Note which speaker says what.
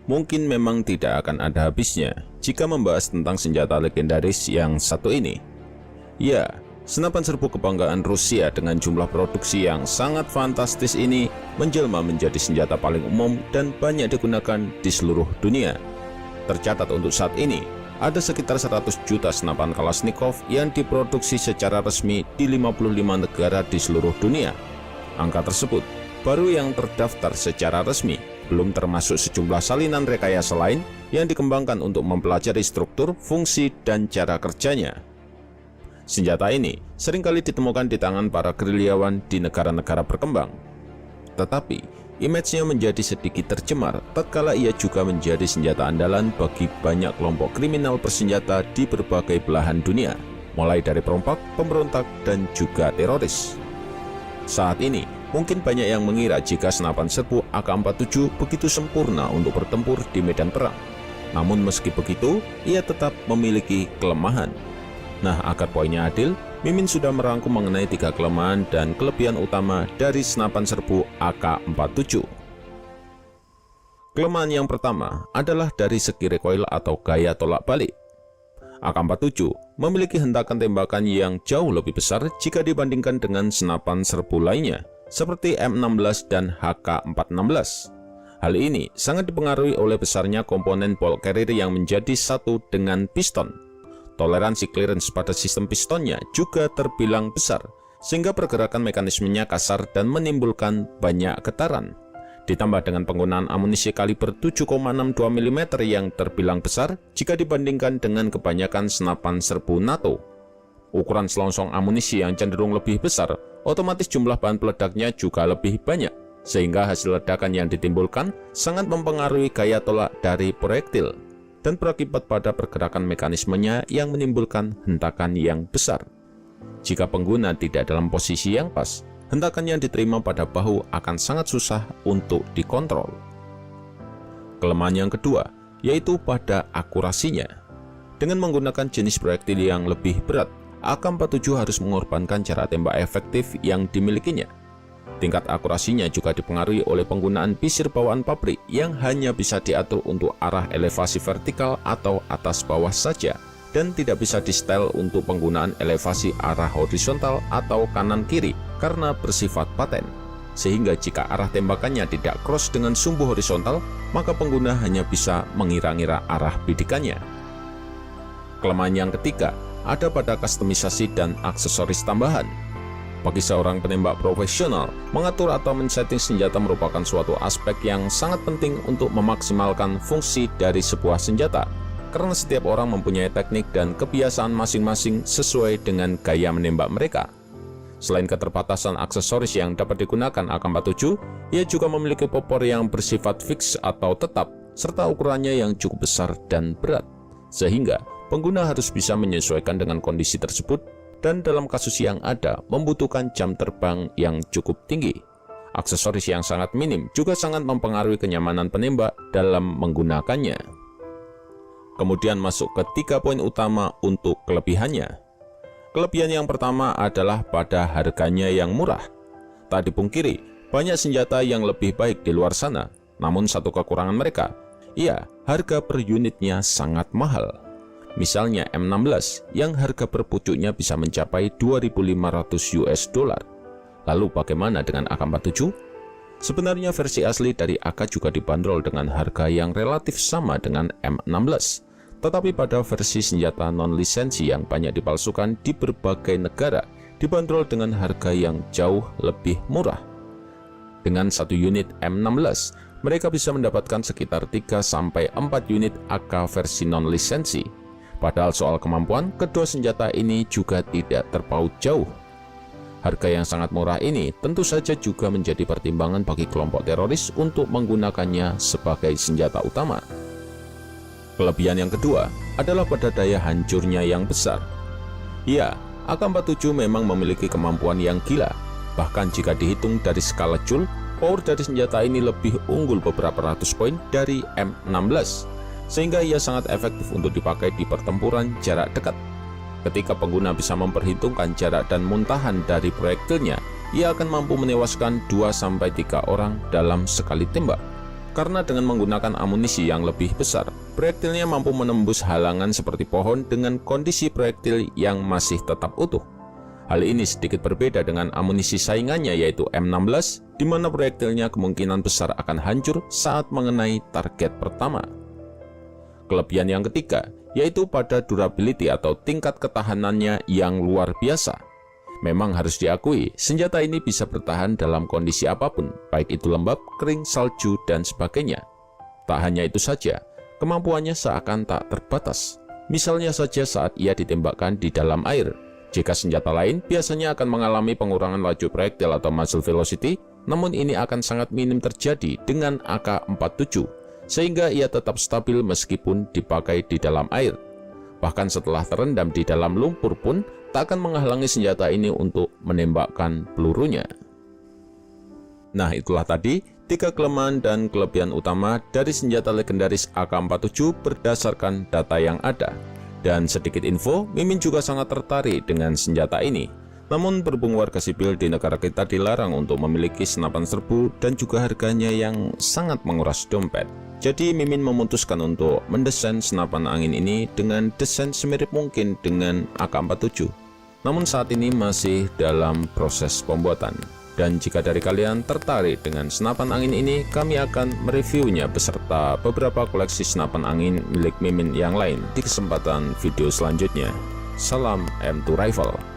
Speaker 1: mungkin memang tidak akan ada habisnya jika membahas tentang senjata legendaris yang satu ini. Ya, senapan serbu kebanggaan Rusia dengan jumlah produksi yang sangat fantastis ini menjelma menjadi senjata paling umum dan banyak digunakan di seluruh dunia. Tercatat untuk saat ini, ada sekitar 100 juta senapan Kalashnikov yang diproduksi secara resmi di 55 negara di seluruh dunia. Angka tersebut baru yang terdaftar secara resmi, belum termasuk sejumlah salinan rekayasa lain yang dikembangkan untuk mempelajari struktur, fungsi, dan cara kerjanya. Senjata ini seringkali ditemukan di tangan para gerilyawan di negara-negara berkembang. Tetapi, image-nya menjadi sedikit tercemar tatkala ia juga menjadi senjata andalan bagi banyak kelompok kriminal bersenjata di berbagai belahan dunia, mulai dari perompak, pemberontak, dan juga teroris. Saat ini, mungkin banyak yang mengira jika senapan serbu AK-47 begitu sempurna untuk bertempur di medan perang. Namun meski begitu, ia tetap memiliki kelemahan. Nah, agar poinnya adil, Mimin sudah merangkum mengenai 3 kelemahan dan kelebihan utama dari senapan serbu AK-47. Kelemahan yang pertama adalah dari segi recoil atau gaya tolak balik. AK-47 memiliki hentakan tembakan yang jauh lebih besar jika dibandingkan dengan senapan serbu lainnya, seperti M16 dan HK416. Hal ini sangat dipengaruhi oleh besarnya komponen ball carrier yang menjadi satu dengan piston. Toleransi clearance pada sistem pistonnya juga terbilang besar, sehingga pergerakan mekanismenya kasar dan menimbulkan banyak getaran. Ditambah dengan penggunaan amunisi kaliber 7,62 mm yang terbilang besar jika dibandingkan dengan kebanyakan senapan serbu NATO. Ukuran selongsong amunisi yang cenderung lebih besar, otomatis jumlah bahan peledaknya juga lebih banyak, sehingga hasil ledakan yang ditimbulkan sangat mempengaruhi gaya tolak dari proyektil dan berakibat pada pergerakan mekanismenya yang menimbulkan hentakan yang besar. Jika pengguna tidak dalam posisi yang pas, hentakan yang diterima pada bahu akan sangat susah untuk dikontrol. Kelemahan yang kedua, yaitu pada akurasinya. Dengan menggunakan jenis proyektil yang lebih berat, AK-47 harus mengorbankan cara tembak efektif yang dimilikinya. Tingkat akurasinya juga dipengaruhi oleh penggunaan pisir bawaan pabrik yang hanya bisa diatur untuk arah elevasi vertikal atau atas bawah saja, dan tidak bisa di-setel untuk penggunaan elevasi arah horizontal atau kanan-kiri karena bersifat paten. Sehingga jika arah tembakannya tidak cross dengan sumbu horizontal, maka pengguna hanya bisa mengira-ngira arah bidikannya. Kelemahan yang ketiga ada pada kustomisasi dan aksesoris tambahan. Bagi seorang penembak profesional, mengatur atau men-setting senjata merupakan suatu aspek yang sangat penting untuk memaksimalkan fungsi dari sebuah senjata, karena setiap orang mempunyai teknik dan kebiasaan masing-masing sesuai dengan gaya menembak mereka. Selain keterbatasan aksesoris yang dapat digunakan AK-47, ia juga memiliki popor yang bersifat fix atau tetap, serta ukurannya yang cukup besar dan berat, sehingga pengguna harus bisa menyesuaikan dengan kondisi tersebut, dan dalam kasus yang ada membutuhkan jam terbang yang cukup tinggi. Aksesoris yang sangat minim juga sangat mempengaruhi kenyamanan penembak dalam menggunakannya. Kemudian masuk ke 3 poin utama untuk kelebihannya. Kelebihan yang pertama adalah pada harganya yang murah. Tak dipungkiri, banyak senjata yang lebih baik di luar sana, namun satu kekurangan mereka, ya, harga per unitnya sangat mahal. Misalnya M16 yang harga per pucuknya bisa mencapai 2.500 US dollar. Lalu bagaimana dengan AK-47? Sebenarnya versi asli dari AK juga dibanderol dengan harga yang relatif sama dengan M16. Tetapi pada versi senjata non-lisensi yang banyak dipalsukan di berbagai negara, dibanderol dengan harga yang jauh lebih murah. Dengan 1 unit M16, mereka bisa mendapatkan sekitar 3-4 unit AK versi non-lisensi. Padahal soal kemampuan, kedua senjata ini juga tidak terpaut jauh. Harga yang sangat murah ini tentu saja juga menjadi pertimbangan bagi kelompok teroris untuk menggunakannya sebagai senjata utama. Kelebihan yang kedua adalah pada daya hancurnya yang besar. Ya, AK-47 memang memiliki kemampuan yang gila. Bahkan jika dihitung dari skala Joule, power dari senjata ini lebih unggul beberapa ratus poin dari M16. Sehingga ia sangat efektif untuk dipakai di pertempuran jarak dekat. Ketika pengguna bisa memperhitungkan jarak dan muntahan dari proyektilnya, ia akan mampu menewaskan 2-3 orang dalam sekali tembak. karena dengan menggunakan amunisi yang lebih besar, proyektilnya mampu menembus halangan seperti pohon dengan kondisi proyektil yang masih tetap utuh. Hal ini sedikit berbeda dengan amunisi saingannya yaitu M16, di mana proyektilnya kemungkinan besar akan hancur saat mengenai target pertama. Kelebihan yang ketiga, yaitu pada durability atau tingkat ketahanannya yang luar biasa. Memang harus diakui, senjata ini bisa bertahan dalam kondisi apapun, baik itu lembab, kering, salju, dan sebagainya. Tak hanya itu saja, kemampuannya seakan tak terbatas. Misalnya saja saat ia ditembakkan di dalam air. Jika senjata lain biasanya akan mengalami pengurangan laju proyektil atau muzzle velocity, namun ini akan sangat minim terjadi dengan AK-47, sehingga ia tetap stabil meskipun dipakai di dalam air. Bahkan setelah terendam di dalam lumpur pun, tak akan menghalangi senjata ini untuk menembakkan pelurunya. Nah, itulah tadi 3 kelemahan dan kelebihan utama dari senjata legendaris AK-47 berdasarkan data yang ada. Dan sedikit info, Mimin juga sangat tertarik dengan senjata ini. Namun berhubung warga sipil di negara kita dilarang untuk memiliki senapan serbu dan juga harganya yang sangat menguras dompet. Jadi Mimin memutuskan untuk mendesain senapan angin ini dengan desain semirip mungkin dengan AK-47. Namun saat ini masih dalam proses pembuatan. Dan jika dari kalian tertarik dengan senapan angin ini, kami akan mereviewnya beserta beberapa koleksi senapan angin milik Mimin yang lain di kesempatan video selanjutnya. Salam M2 Rifle.